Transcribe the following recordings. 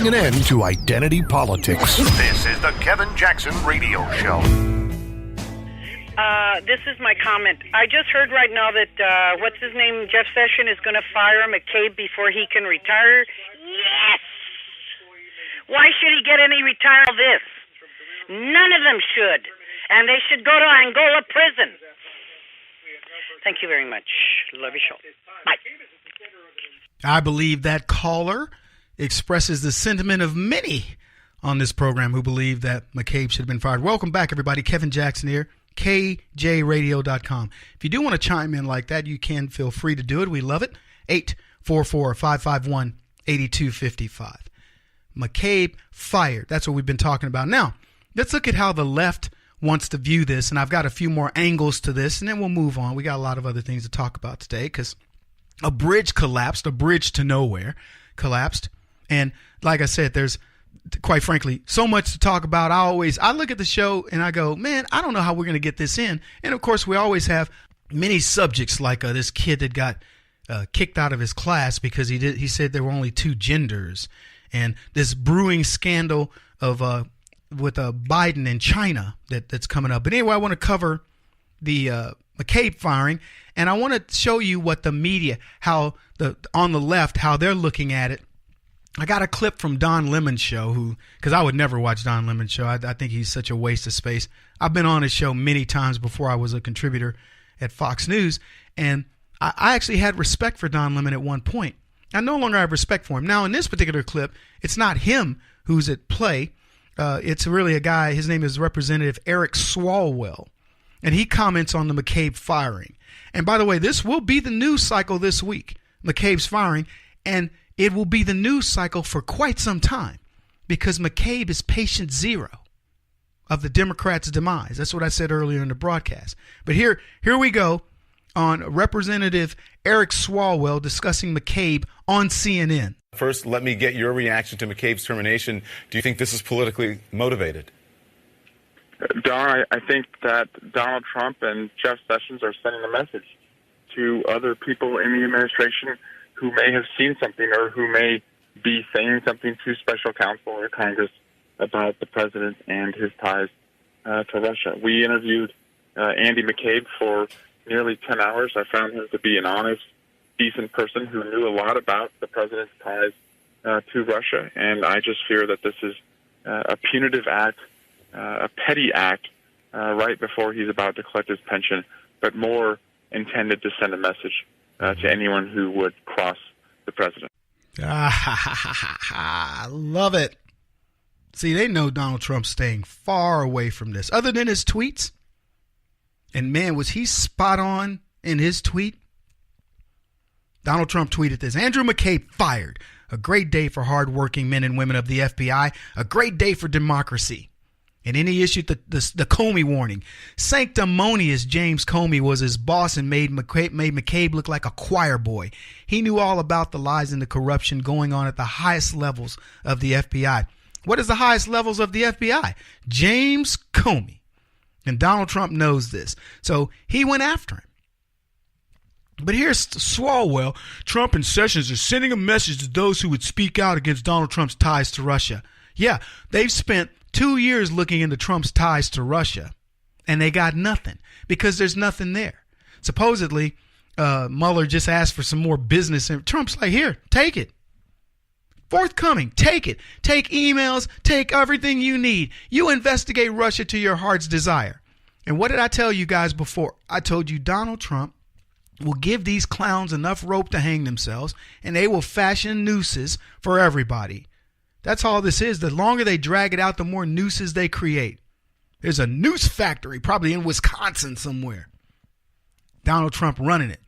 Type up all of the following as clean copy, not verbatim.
putting an end to identity politics. This is the Kevin Jackson Radio Show. This is my comment. I just heard right now that, what's his name, Jeff Sessions is going to fire McCabe before he can retire. Yes! Why should he get any retire of this? None of them should. And they should go to Angola prison. Thank you very much. Love your show. Bye. I believe that caller expresses the sentiment of many on this program who believe that McCabe should have been fired. Welcome back, everybody. Kevin Jackson here, KJRadio.com. If you do want to chime in like that, you can feel free to do it. We love it. 844-551-8255. McCabe fired. That's what we've been talking about. Now, let's look at how the left wants to view this, and I've got a few more angles to this, and then we'll move on. We got a lot of other things to talk about today because a bridge collapsed, a bridge to nowhere collapsed, and like I said, there's, quite frankly, so much to talk about. I look at the show and I go, man, I don't know how we're going to get this in, and of course, we always have many subjects like this kid that got kicked out of his class because he said there were only two genders, and this brewing scandal of with Biden and China that's coming up. But anyway, I want to cover the McCabe firing, and I want to show you what the media, how on the left, how they're looking at it. I got a clip from Don Lemon's show, because I would never watch Don Lemon's show. I think he's such a waste of space. I've been on his show many times before I was a contributor at Fox News, and I actually had respect for Don Lemon at one point. I no longer have respect for him. Now, in this particular clip, it's not him who's at play. It's really a guy, his name is Representative Eric Swalwell, and he comments on the McCabe firing. And by the way, this will be the news cycle this week, McCabe's firing, and it will be the news cycle for quite some time because McCabe is patient zero of the Democrats' demise. That's what I said earlier in the broadcast. But here we go on Representative Eric Swalwell discussing McCabe on CNN. First, let me get your reaction to McCabe's termination. Do you think this is politically motivated? Don, I think that Donald Trump and Jeff Sessions are sending a message to other people in the administration who may have seen something or who may be saying something to special counsel or Congress about the president and his ties to Russia. We interviewed Andy McCabe for nearly 10 hours. I found him to be an honest, decent person who knew a lot about the president's ties to Russia, and I just fear that this is a punitive act, a petty act, right before he's about to collect his pension, but more intended to send a message to anyone who would cross the president. I love it. See, they know Donald Trump's staying far away from this, other than his tweets. And man, was he spot on in his tweet? Donald Trump tweeted this: Andrew McCabe fired. A great day for hardworking men and women of the FBI. A great day for democracy. And then he issued the Comey warning. Sanctimonious James Comey was his boss and made McCabe look like a choir boy. He knew all about the lies and the corruption going on at the highest levels of the FBI. What is the highest levels of the FBI? James Comey. And Donald Trump knows this. So he went after him. But here's Swalwell. Trump and Sessions are sending a message to those who would speak out against Donald Trump's ties to Russia. Yeah, they've spent 2 years looking into Trump's ties to Russia, and they got nothing because there's nothing there. Supposedly, Mueller just asked for some more business, and Trump's like, here, take it. Forthcoming, take it. Take emails, take everything you need. You investigate Russia to your heart's desire. And what did I tell you guys before? I told you Donald Trump will give these clowns enough rope to hang themselves, and they will fashion nooses for everybody. That's all this is. The longer they drag it out, the more nooses they create. There's a noose factory probably in Wisconsin somewhere. Donald Trump running it,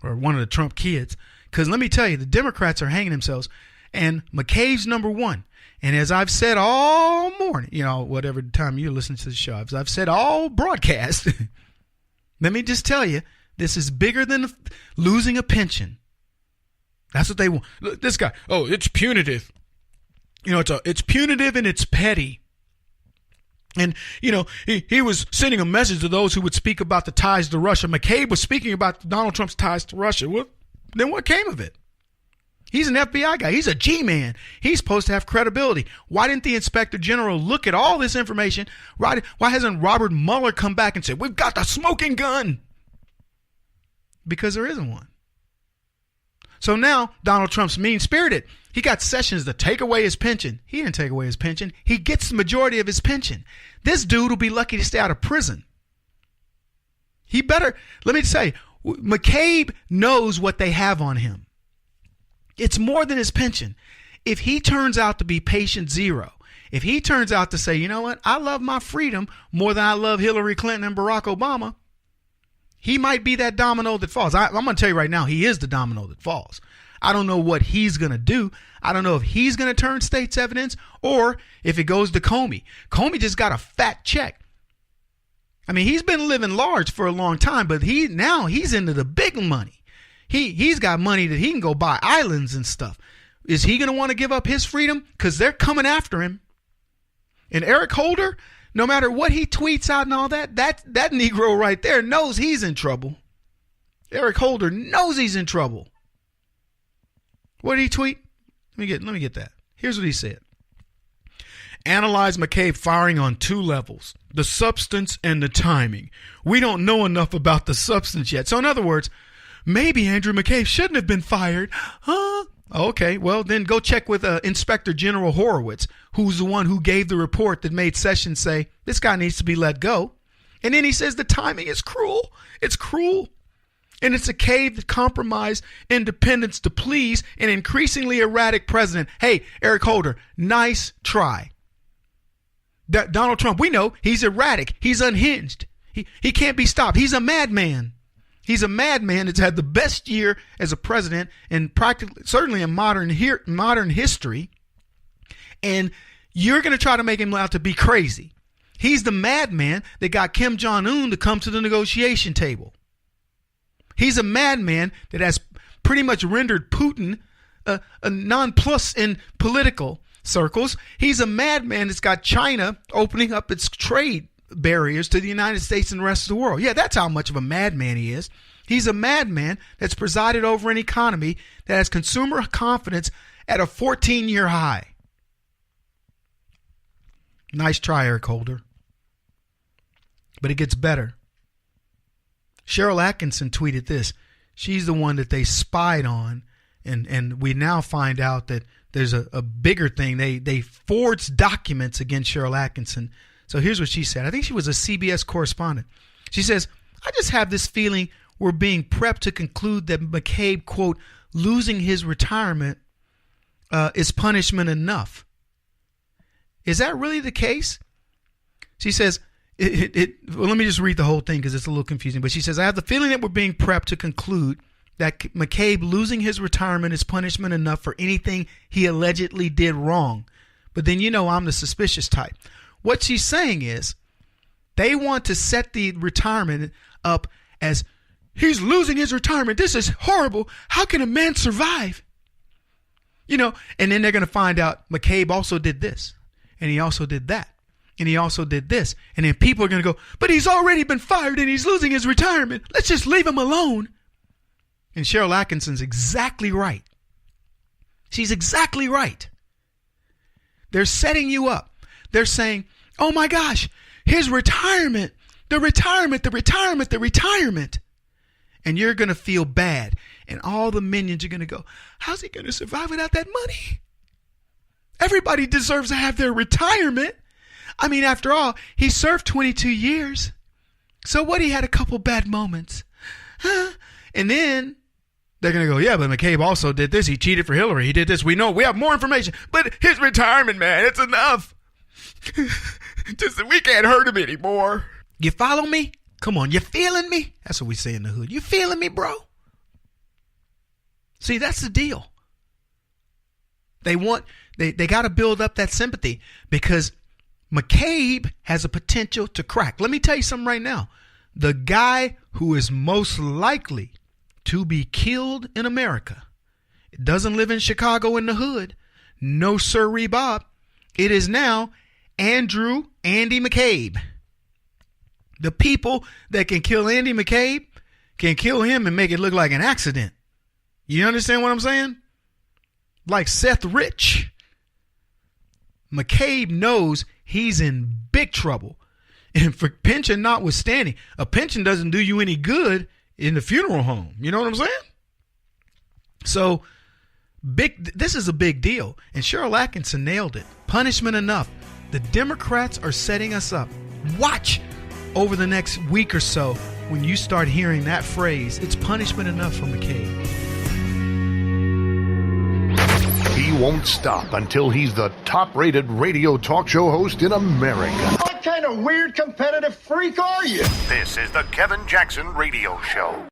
or one of the Trump kids. Because let me tell you, the Democrats are hanging themselves, and McCabe's number one. And as I've said all morning, whatever time you listen to the show, as I've said all broadcast, let me just tell you, this is bigger than losing a pension. That's what they want. Look, this guy, it's punitive. It's punitive and it's petty. And, he was sending a message to those who would speak about the ties to Russia. McCabe was speaking about Donald Trump's ties to Russia. Well, then what came of it? He's an FBI guy. He's a G-man. He's supposed to have credibility. Why didn't the inspector general look at all this information? Why hasn't Robert Mueller come back and said, we've got the smoking gun? Because there isn't one. So now Donald Trump's mean-spirited. He got Sessions to take away his pension. He didn't take away his pension. He gets the majority of his pension. This dude will be lucky to stay out of prison. He better, let me say, McCabe knows what they have on him. It's more than his pension. If he turns out to be patient zero, if he turns out to say, you know what, I love my freedom more than I love Hillary Clinton and Barack Obama, he might be that domino that falls. I'm going to tell you right now, he is the domino that falls. I don't know what he's going to do. I don't know if he's going to turn state's evidence or if it goes to Comey. Comey just got a fat check. I mean, he's been living large for a long time, but he's into the big money. He's got money that he can go buy islands and stuff. Is he going to want to give up his freedom? Because they're coming after him. And Eric Holder, no matter what he tweets out and all that Negro right there knows he's in trouble. Eric Holder knows he's in trouble. What did he tweet? Let me get that. Here's what he said. Analyze McCabe firing on 2 levels, the substance and the timing. We don't know enough about the substance yet. So in other words, maybe Andrew McCabe shouldn't have been fired. Huh? Okay, well, then go check with Inspector General Horowitz, who's the one who gave the report that made Sessions say, this guy needs to be let go. And then he says the timing is cruel. It's cruel. And it's a cave that compromised independence to please an increasingly erratic president. Hey, Eric Holder, nice try. Donald Trump, we know he's erratic. He's unhinged. He can't be stopped. He's a madman. He's a madman that's had the best year as a president in practically, certainly in modern history. And you're going to try to make him out to be crazy. He's the madman that got Kim Jong-un to come to the negotiation table. He's a madman that has pretty much rendered Putin a nonplus in political circles. He's a madman that's got China opening up its trade barriers to the United States and the rest of the world. Yeah, that's how much of a madman he is. He's a madman that's presided over an economy that has consumer confidence at a 14-year high. Nice try, Eric Holder. But it gets better. Cheryl Atkinson tweeted this. She's the one that they spied on, and we now find out that there's a bigger thing. They forged documents against Cheryl Atkinson. So here's what she said. I think she was a CBS correspondent. She says, I just have this feeling we're being prepped to conclude that McCabe, quote, losing his retirement is punishment enough. Is that really the case? She says, well, let me just read the whole thing because it's a little confusing. But she says, I have the feeling that we're being prepped to conclude that McCabe losing his retirement is punishment enough for anything he allegedly did wrong. But then, I'm the suspicious type. What she's saying is they want to set the retirement up as he's losing his retirement. This is horrible. How can a man survive? And then they're going to find out McCabe also did this and he also did that. And he also did this. And then people are going to go, but he's already been fired and he's losing his retirement. Let's just leave him alone. And Cheryl Atkinson's exactly right. She's exactly right. They're setting you up. They're saying, oh my gosh, his retirement, the retirement. And you're going to feel bad. And all the minions are going to go, how's he going to survive without that money? Everybody deserves to have their retirement. I mean, after all, he served 22 years. So what? He had a couple bad moments. And then they're going to go, yeah, but McCabe also did this. He cheated for Hillary. He did this. We know. We have more information. But his retirement, man, it's enough. Just we can't hurt him anymore. You follow me? Come on, you feeling me? That's what we say in the hood. You feeling me, bro? See, that's the deal. They got to build up that sympathy because McCabe has a potential to crack. Let me tell you something right now. The guy who is most likely to be killed in America doesn't live in Chicago in the hood. No sirree, Bob. It is now Andy McCabe. The people that can kill Andy McCabe can kill him and make it look like an accident. You understand what I'm saying? like Seth Rich. McCabe knows he's in big trouble. And for pension notwithstanding, a pension doesn't do you any good in the funeral home. You know what I'm saying? So this is a big deal. And Cheryl Atkinson nailed it. Punishment enough. The Democrats are setting us up. Watch over the next week or so when you start hearing that phrase. It's punishment enough for McCabe. He won't stop until he's the top-rated radio talk show host in America. What kind of weird competitive freak are you? This is the Kevin Jackson Radio Show.